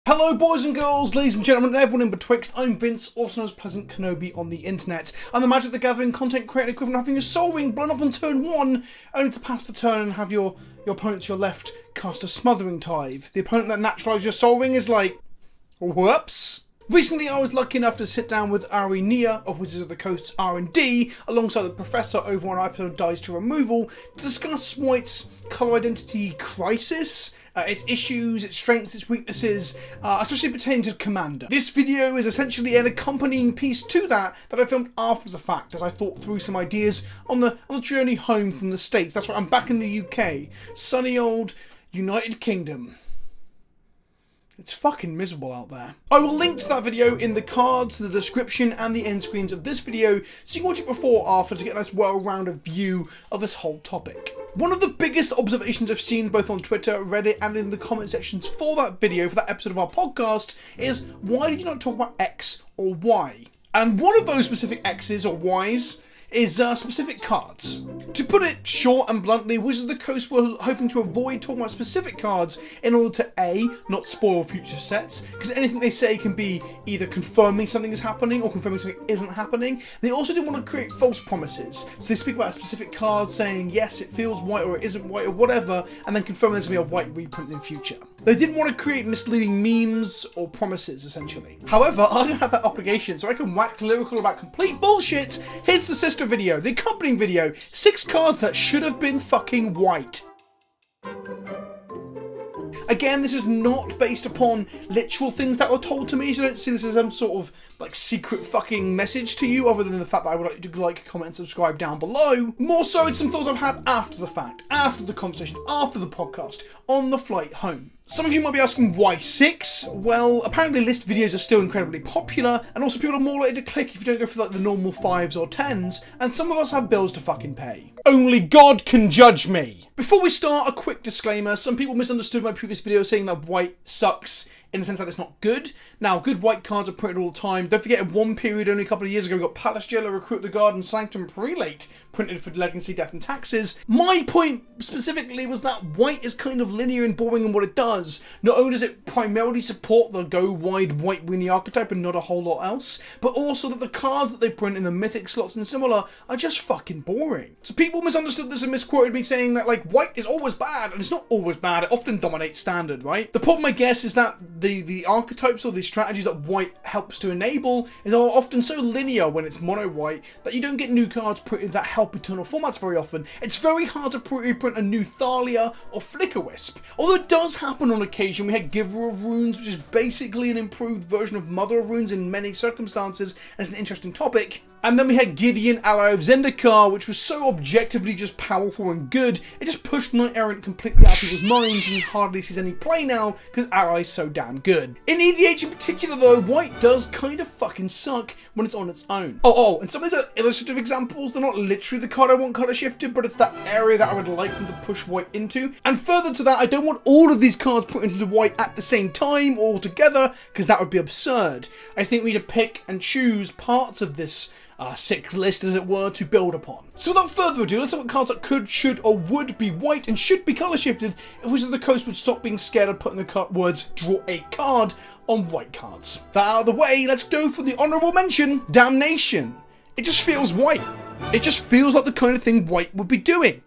Hello boys and girls, ladies and gentlemen, and everyone in betwixt. I'm Vince, also known as PleasantKenobi and everyone in betwixt. I'm Vince, also known as PleasantKenobi on the internet. I'm the Magic the Gathering content creator equivalent of having your Soul Ring blown up on turn 1, only to pass the turn and have your opponent to your left cast a Smothering Tithe. The opponent that naturalizes your Soul Ring is like, whoops. Recently, I was lucky enough to sit down with Ari Nia of Wizards of the Coast's R&D, alongside the Professor over on our episode of Dice to Removal, to discuss White's colour identity crisis, its issues, its strengths, its weaknesses, especially pertaining to Commander. This video is essentially an accompanying piece to that I filmed after the fact, as I thought through some ideas on the journey home from the States. That's right, I'm back in the UK, sunny old United Kingdom. It's fucking miserable out there. I will link to that video in the cards, the description, and the end screens of this video, so you can watch it before or after to get a nice well-rounded view of this whole topic. One of the biggest observations I've seen both on Twitter, Reddit, and in the comment sections for that video, for that episode of our podcast, is why did you not talk about X or Y? And one of those specific X's or Y's is specific cards. To put it short and bluntly, Wizards of the Coast were hoping to avoid talking about specific cards in order to A, not spoil future sets, because anything they say can be either confirming something is happening or confirming something isn't happening. They also didn't want to create false promises, so they speak about a specific card saying yes, it feels white or it isn't white or whatever, and then confirm there's going to be a white reprint in the future. They didn't want to create misleading memes or promises, essentially. However, I don't have that obligation, so I can wax lyrical about complete bullshit. Here's the sister video, the accompanying video, 6 cards that should have been fucking white. Again, this is not based upon literal things that were told to me, so don't see this as some sort of like secret fucking message to you, other than the fact that I would like you to like, comment, and subscribe down below. More so, it's some thoughts I've had after the fact, after the conversation, after the podcast, on the flight home. Some of you might be asking, why 6? Well, apparently list videos are still incredibly popular, and also people are more likely to click if you don't go for like the normal 5s or 10s, and some of us have bills to fucking pay. Only God can judge me! Before we start, a quick disclaimer. Some people misunderstood my previous video saying that white sucks, in the sense that it's not good. Now, good white cards are printed all the time. Don't forget, in one period only a couple of years ago, we got Palace Jailer, Recruit the Guard, and Sanctum Prelate printed for Legacy, Death, and Taxes. My point specifically was that white is kind of linear and boring in what it does. Not only does it primarily support the go wide white weenie archetype and not a whole lot else, but also that the cards that they print in the mythic slots and similar are just fucking boring. So people misunderstood this and misquoted me saying that like white is always bad, and it's not always bad. It often dominates standard, right? The problem, I guess, is that the archetypes or the strategies that white helps to enable are often so linear when it's mono white that you don't get new cards printed that help eternal formats very often. It's very hard to print a new Thalia or Flickerwisp. Although it does happen on occasion. We had Giver of Runes, which is basically an improved version of Mother of Runes in many circumstances, and it's an interesting topic. And then we had Gideon, ally of Zendikar, which was so objectively just powerful and good, it just pushed Knight Errant completely out of people's minds and hardly sees any play now because ally's so damn good. In EDH in particular though, white does kind of fucking suck when it's on its own. Oh, and some of these are illustrative examples. They're not literally the card I want color shifted, but it's that area that I would like them to push white into. And further to that, I don't want all of these cards put into white at the same time all together, because that would be absurd. I think we need to pick and choose parts of this 6 list, as it were, to build upon. So without further ado, let's look at cards that could, should, or would be white and should be colour shifted if Wizards of the Coast would stop being scared of putting the words draw a card on white cards. That out of the way, let's go for the honourable mention, Damnation. It just feels white. It just feels like the kind of thing white would be doing.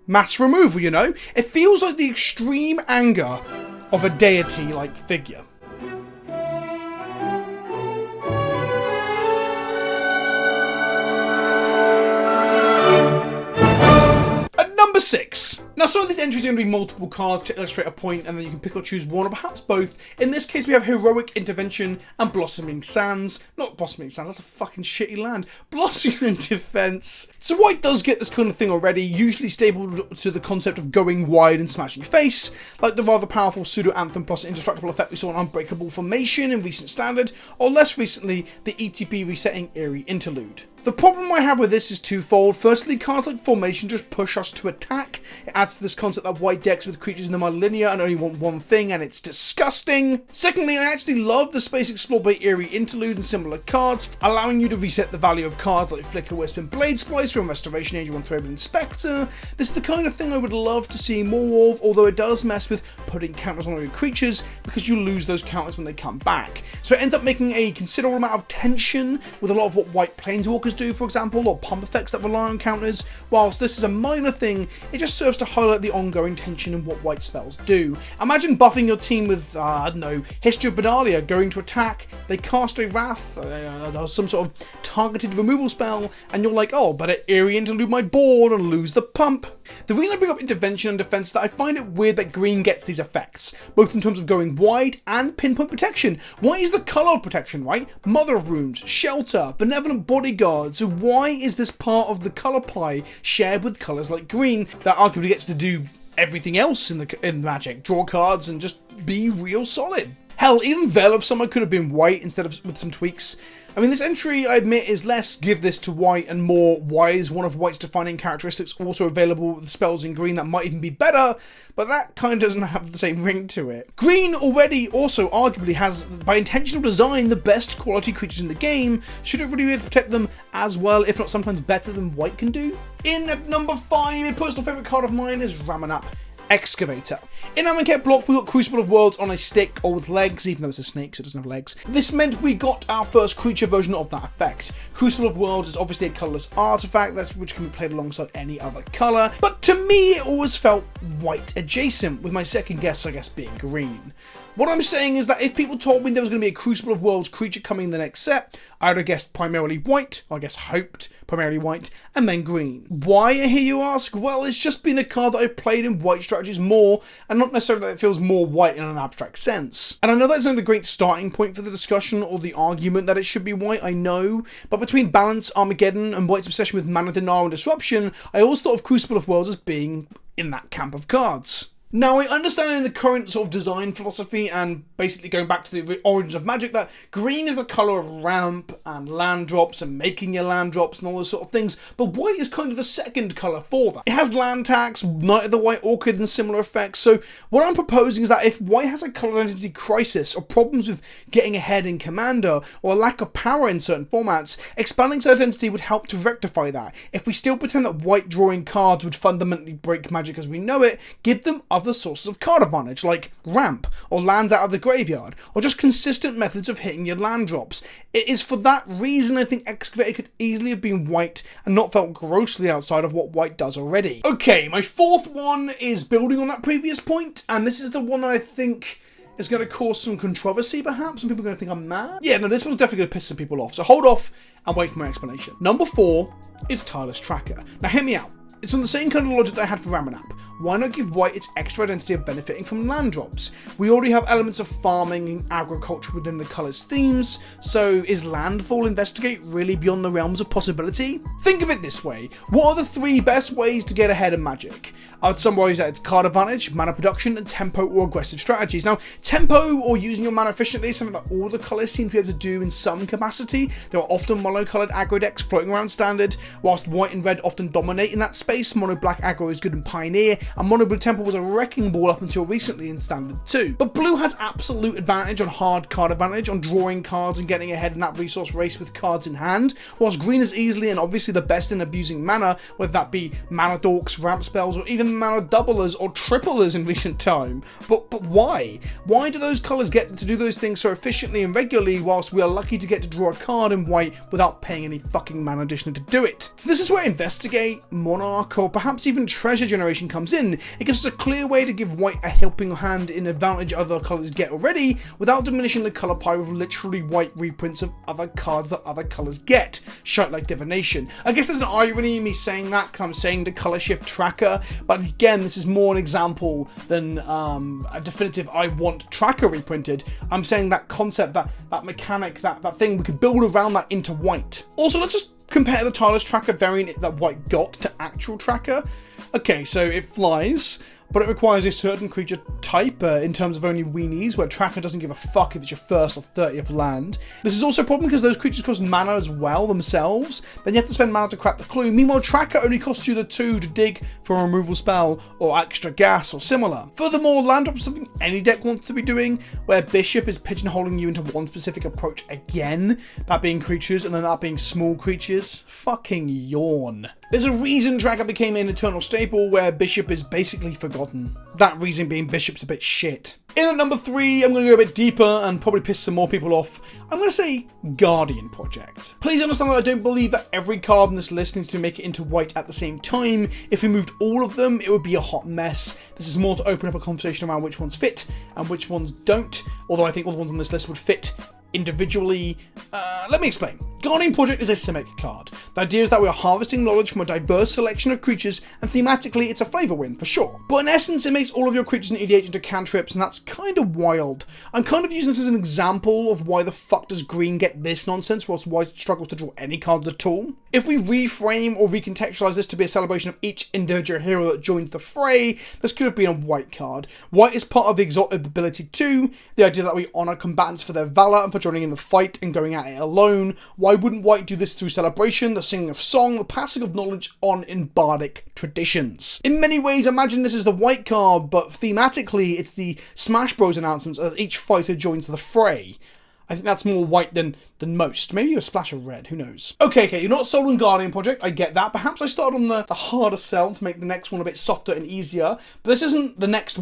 Mass removal, you know? It feels like the extreme anger of a deity-like figure. Number 6. Now some of these entries are going to be multiple cards to illustrate a point, and then you can pick or choose one or perhaps both. In this case we have Heroic Intervention and Blossoming Sands. Not Blossoming Sands, that's a fucking shitty land. Blossoming Defense. So white does get this kind of thing already, usually stable to the concept of going wide and smashing face, like the rather powerful Pseudo Anthem plus indestructible effect we saw in Unbreakable Formation in recent Standard, or less recently the ETB resetting Eerie Interlude. The problem I have with this is twofold. Firstly, cards like Formation just push us to attack. It adds adds to this concept that white decks with creatures in them are linear and only want one thing, and it's disgusting. Secondly, I actually love the Space Explored by Eerie Interlude and similar cards, allowing you to reset the value of cards like Flicker Wisp and Blade Splicer and Restoration Angel and Threadman Inspector. This is the kind of thing I would love to see more of, although it does mess with putting counters on your creatures because you lose those counters when they come back. So it ends up making a considerable amount of tension with a lot of what white Planeswalkers do, for example, or pump effects that rely on counters. Whilst this is a minor thing, it just serves to highlight the ongoing tension in what white spells do. Imagine buffing your team with, I don't know, History of Benalia, going to attack, they cast a Wrath, or some sort of targeted removal spell, and you're like, oh, better Eerie Interlude my board and lose the pump. The reason I bring up intervention and defense is that I find it weird that green gets these effects, both in terms of going wide and pinpoint protection. White is the colour of protection, right? Mother of Runes, Shelter, Benevolent Bodyguard. So why is this part of the colour pie shared with colours like green that arguably gets to do everything else in Magic? Draw cards and just be real solid. Hell, even Veil of Summer could have been white instead of with some tweaks. I mean, this entry, I admit, is less give this to white and more why is one of white's defining characteristics also available with spells in green that might even be better, but that kind of doesn't have the same ring to it. Green already also arguably has, by intentional design, the best quality creatures in the game. Should it really be able to protect them as well, if not sometimes better than white can do? In at number 5, a personal favourite card of mine is Ramanap Excavator. In our Mankette block, we got Crucible of Worlds on a stick or with legs, even though it's a snake, so it doesn't have legs. This meant we got our first creature version of that effect. Crucible of Worlds is obviously a colourless artifact which can be played alongside any other colour, but to me it always felt white adjacent, with my second guess, I guess, being green. What I'm saying is that if people told me there was going to be a Crucible of Worlds creature coming in the next set, I would have guessed primarily white, or I guess hoped primarily white, and then green. Why, I hear you ask? Well, it's just been a card that I've played in white strategies more, and not necessarily that it feels more white in an abstract sense. And I know that's not a great starting point for the discussion or the argument that it should be white, I know, but between Balance, Armageddon, and White's obsession with Mana Denial and Disruption, I always thought of Crucible of Worlds as being in that camp of cards. Now, I understand in the current sort of design philosophy and basically going back to the origins of Magic that green is the colour of ramp and land drops and making your land drops and all those sort of things, but white is kind of the second colour for that. It has land tax, Knight of the White Orchid and similar effects, so what I'm proposing is that if white has a colour identity crisis or problems with getting ahead in Commander or a lack of power in certain formats, expanding its identity would help to rectify that. If we still pretend that white drawing cards would fundamentally break Magic as we know it, give them other sources of card advantage like ramp or lands out of the graveyard or just consistent methods of hitting your land drops. It is for that reason I think Excavator could easily have been white and not felt grossly outside of what white does already. Okay, my fourth one is building on that previous point, and this is the one that I think is going to cause some controversy perhaps. Some people are going to think I'm mad. Yeah, no, this one's definitely going to piss some people off, so hold off and wait for my explanation. Number 4 is Tireless Tracker. Now hear me out. It's on the same kind of logic that I had for Ramanap. Why not give white its extra identity of benefiting from land drops? We already have elements of farming and agriculture within the colour's themes, so is Landfall Investigate really beyond the realms of possibility? Think of it this way, what are the 3 best ways to get ahead in Magic? I would summarise that it's card advantage, mana production, and tempo or aggressive strategies. Now, tempo or using your mana efficiently is something that all the colours seem to be able to do in some capacity. There are often mono-coloured aggro decks floating around standard, whilst white and red often dominate in that space. Mono-black aggro is good in Pioneer, and mono-blue tempo was a wrecking ball up until recently in standard too. But blue has absolute advantage on hard card advantage, on drawing cards and getting ahead in that resource race with cards in hand, whilst green is easily and obviously the best in abusing mana, whether that be mana dorks, ramp spells, or even mana doublers or triplers in recent time. But why? Why do those colours get to do those things so efficiently and regularly, whilst we are lucky to get to draw a card in white without paying any fucking mana addition to do it? So this is where Investigate, Monarch, or perhaps even Treasure Generation comes in. It gives us a clear way to give white a helping hand in advantage other colours get already, without diminishing the colour pie with literally white reprints of other cards that other colours get. Shite like Divination. I guess there's an irony in me saying that because I'm saying the colour shift tracker, but again, this is more an example than a definitive I want tracker reprinted. I'm saying that concept, that mechanic, that thing, we could build around that into white. Also, let's just compare the Tireless Tracker variant that white got to actual tracker. Okay, so it flies, but it requires a certain creature type in terms of only weenies, where Tracker doesn't give a fuck if it's your first or 30th land. This is also a problem because those creatures cost mana as well themselves, then you have to spend mana to crack the clue. Meanwhile, Tracker only costs you the 2 to dig for a removal spell or extra gas or similar. Furthermore, land drop is something any deck wants to be doing, where Bishop is pigeonholing you into one specific approach again, that being creatures and then that being small creatures. Fucking yawn. There's a reason Tracker became an eternal staple where Bishop is basically forgotten. That reason being Bishop's a bit shit. In at number 3, I'm going to go a bit deeper and probably piss some more people off. I'm going to say Guardian Project. Please understand that I don't believe that every card on this list needs to make it into white at the same time. If we moved all of them, it would be a hot mess. This is more to open up a conversation around which ones fit and which ones don't, although I think all the ones on this list would fit individually. Let me explain. Guardian Project is a Simic card. The idea is that we are harvesting knowledge from a diverse selection of creatures, and thematically it's a flavor win for sure. But in essence, it makes all of your creatures in EDH into cantrips, and that's kind of wild. I'm kind of using this as an example of why the fuck does green get this nonsense whilst white struggles to draw any cards at all. If we reframe or recontextualize this to be a celebration of each individual hero that joins the fray, this could have been a white card. White is part of the exalted ability too, the idea that we honour combatants for their valour and for joining in the fight and going at it alone. Why wouldn't white do this through celebration, the singing of song, the passing of knowledge on in bardic traditions? In many ways, imagine this is the white card, but thematically it's the Smash Bros announcements as each fighter joins the fray. I think that's more white than most. Maybe a splash of red, who knows? Okay, you're not sold on Guardian Project, I get that. Perhaps I started on the harder sell to make the next one a bit softer and easier, but this isn't the next,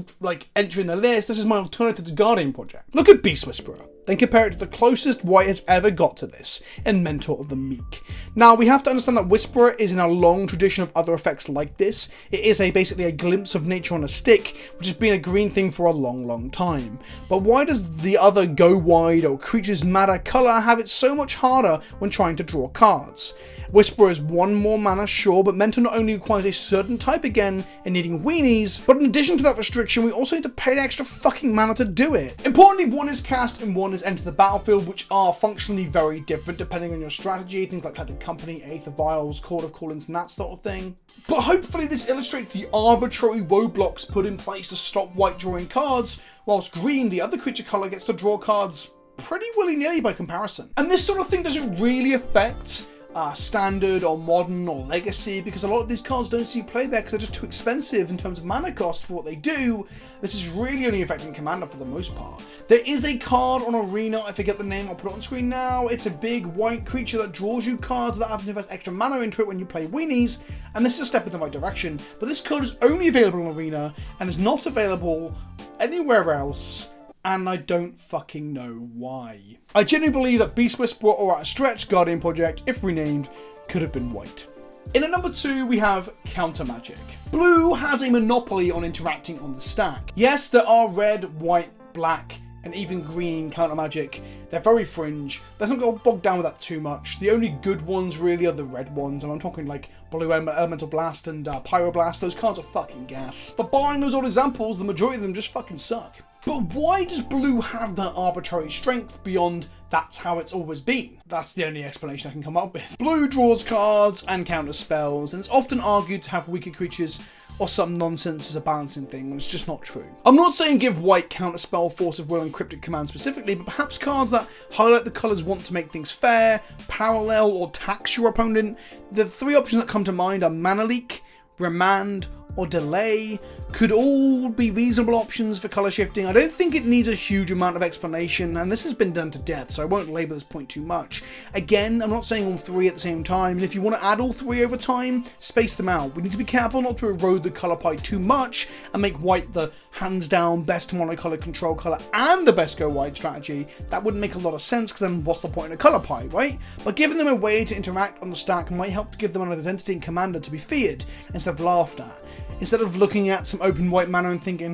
entry in the list. This is my alternative to Guardian Project. Look at Beast Whisperer, then compare it to the closest white has ever got to this, in Mentor of the Meek. Now, we have to understand that Whisperer is in a long tradition of other effects like this. It is basically a glimpse of nature on a stick, which has been a green thing for a long time. But why does the other Go Wide or Creatures Matter colour have it so much harder when trying to draw cards? Whisperer is 1 more mana, sure, but Mentor not only requires a certain type again in needing weenies, but in addition to that restriction, we also need to pay an extra fucking mana to do it. Importantly, 1 is cast and 1 is enter the battlefield, which are functionally very different depending on your strategy, things like Collected Company, Aether Vials, Court of Callings, and that sort of thing. But hopefully this illustrates the arbitrary roadblocks put in place to stop white drawing cards, whilst green, the other creature colour, gets to draw cards pretty willy-nilly by comparison. And this sort of thing doesn't really affect standard or modern or legacy, because a lot of these cards don't see play there because they're just too expensive in terms of mana cost for what they do. This is really only affecting Commander for the most part. There is a card on Arena, I forget the name, I'll put it on screen now. It's a big white creature that draws you cards that have to invest extra mana into it when you play weenies, and this is a step in the right direction. But this card is only available on Arena and is not available anywhere else, and I don't fucking know why. I genuinely believe that Beast Whisperer, or at a stretch Guardian Project, if renamed, could have been white. In at number 2, we have Counter Magic. Blue has a monopoly on interacting on the stack. Yes, there are red, white, black, and even green counter magic. They're very fringe. Let's not get bogged down with that too much. The only good ones really are the red ones, and I'm talking like Blue Elemental Blast and Pyroblast. Those cards are fucking gas. But barring those old examples, the majority of them just fucking suck. But why does blue have that arbitrary strength beyond that's how it's always been? That's the only explanation I can come up with. Blue draws cards and counters spells, and it's often argued to have weaker creatures or some nonsense as a balancing thing, when it's just not true. I'm not saying give white counterspell, Force of Will, and Cryptic Command specifically, but perhaps cards that highlight the colours want to make things fair, parallel, or tax your opponent. The 3 options that come to mind are Mana Leak, Remand, or Delay. Could all be reasonable options for colour shifting. I don't think it needs a huge amount of explanation, and this has been done to death, so I won't labour this point too much. Again, I'm not saying all 3 at the same time, and if you want to add all 3 over time, space them out. We need to be careful not to erode the colour pie too much and make white the hands down best monocolour control colour and the best go wide strategy. That wouldn't make a lot of sense, because then what's the point in a colour pie, right? But giving them a way to interact on the stack might help to give them an identity in Commander to be feared instead of laughed at. Instead of looking at some open white mana and thinking,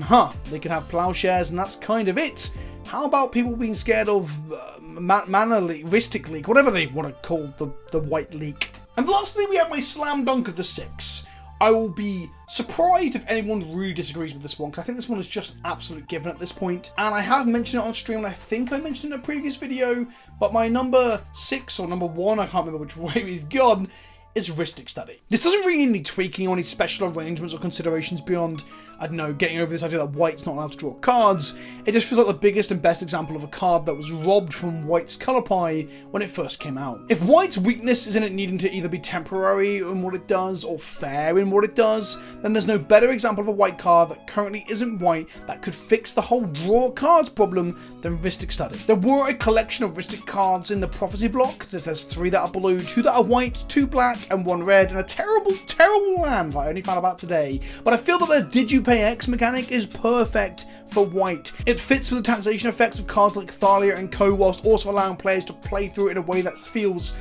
they could have plowshares and that's kind of it. How about people being scared of mana leak, Ristic Leak, whatever they want to call the white leak. And lastly, we have my slam dunk of the 6. I will be surprised if anyone really disagrees with this one, because I think this one is just absolute given at this point. And I have mentioned it on stream, and I think I mentioned it in a previous video, but my number 6 or number 1, I can't remember which way we've gone, is Ristic Study. This doesn't really need any tweaking or any special arrangements or considerations beyond I don't know, getting over this idea that white's not allowed to draw cards. It just feels like the biggest and best example of a card that was robbed from white's colour pie when it first came out. If white's weakness is in it needing to either be temporary in what it does or fair in what it does, then there's no better example of a white card that currently isn't white that could fix the whole draw cards problem than Rhystic Study. There were a collection of Rhystic cards in the Prophecy block. There's 3 that are blue, 2 that are white, 2 black and 1 red, and a terrible, terrible land that I only found about today. But I feel that the Did You Pay X mechanic is perfect for white. It fits with the taxation effects of cards like Thalia and Co, whilst also allowing players to play through it in a way that feels,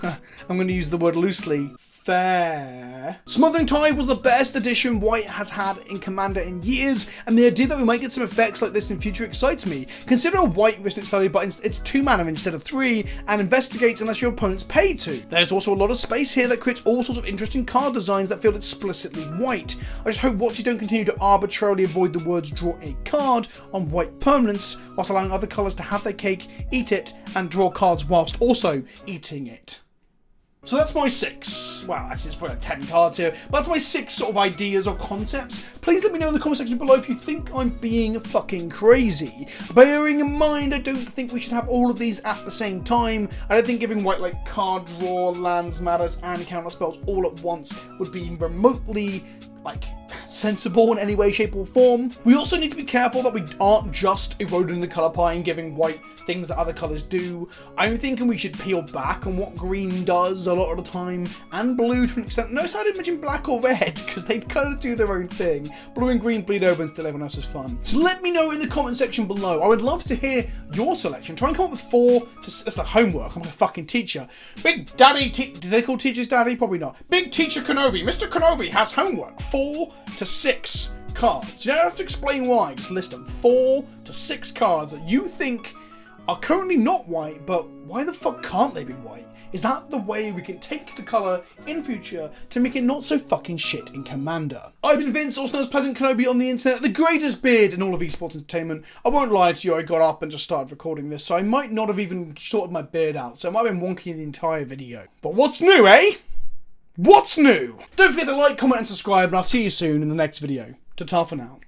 I'm going to use the word loosely, fair. Smothering Tithe was the best addition white has had in Commander in years, and the idea that we might get some effects like this in future excites me. Consider a white Rhystic Study, but it's 2 mana instead of 3, and investigates unless your opponent's paid to. There's also a lot of space here that creates all sorts of interesting card designs that feel explicitly white. I just hope WotC don't continue to arbitrarily avoid the words draw a card on white permanents, whilst allowing other colours to have their cake, eat it, and draw cards whilst also eating it. So that's my 6, well actually it's probably like 10 cards here, but that's my 6 sort of ideas or concepts. Please let me know in the comment section below if you think I'm being fucking crazy. Bearing in mind, I don't think we should have all of these at the same time. I don't think giving white like card draw, lands, matters and counter spells all at once would be remotely like sensible in any way, shape or form. We also need to be careful that we aren't just eroding the colour pie and giving white things that other colours do. I'm thinking we should peel back on what green does a lot of the time, and blue to an extent. Notice I didn't mention black or red, because they kind of do their own thing. Blue and green bleed over and still everyone else is fun. So let me know in the comment section below. I would love to hear your selection. Try and come up with 4 that's like homework. I'm like a fucking teacher. Big Daddy, do they call teachers Daddy? Probably not. Big Teacher Kenobi. Mr. Kenobi has homework. 4 to 6 cards. You don't have to explain why, just list them. 4 to 6 cards that you think are currently not white, but why the fuck can't they be white? Is that the way we can take the colour in future to make it not so fucking shit in Commander? I've been Vince, also known as PleasantKenobi on the internet, the greatest beard in all of esports entertainment. I won't lie to you, I got up and just started recording this, so I might not have even sorted my beard out, so I might have been wonky the entire video. But what's new, eh? What's new? Don't forget to like, comment and subscribe, and I'll see you soon in the next video. Ta-ta for now.